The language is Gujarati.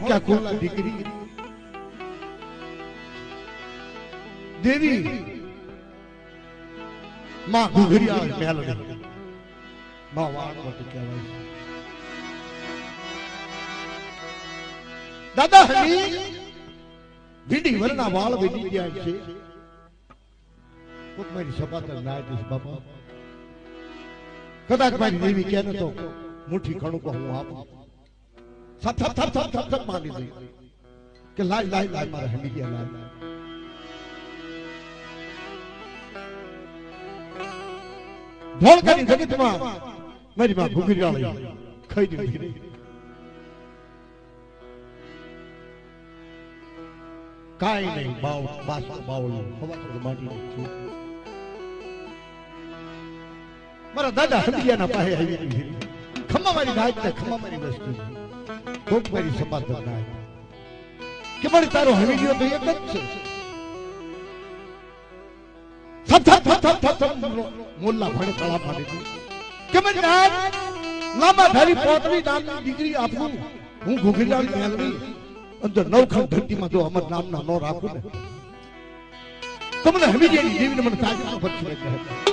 ધોળક્યા કુળના દીકરી દેવી માં ઘુઘરિયા મેલડી માં વાળવટ કહેવાય છે. દાદા હની વીડી વરના વાળ વીડી ગયા છે. કોક મારી સપાતર ના દઈશ બાપા. કદાચ મારી દેવી કે તો મુઠ્ઠી ખણું કો હું આપું. થપ થપ થપ થપ થપ થપ મારી દઈ કે લાય લાય લાય મારા હની ગયા લાય. ધોળકાની જગતમાં મારી માં ઘુઘરિયાળી ખાઈ દીધી. કાઈ નહીં બાવ બાસ બાવળું ખબર માટી નાખી. મારા દાદા હંડિયાના પાસે આવી ખમ્મા મારી નાચ ને ખમ્મા મારી વસ્તુ કોક મારી સમાધાન ના કે મારી તારો હંડિયો તો એક જ છે. થપ થપ થપ થપ થપ થપ મોલ્લા ભણે તળા પાડી કે મારી નાચ લાંબા ધારી પોતરી નામની દીકરી આપું હું ઘુઘરિયાળી મેલડી અંદર નવખંડ ધરતીમાં જો અમર નામના નો રાખું ને તમને હમીજેની દેવીને મને તાજ પર છે.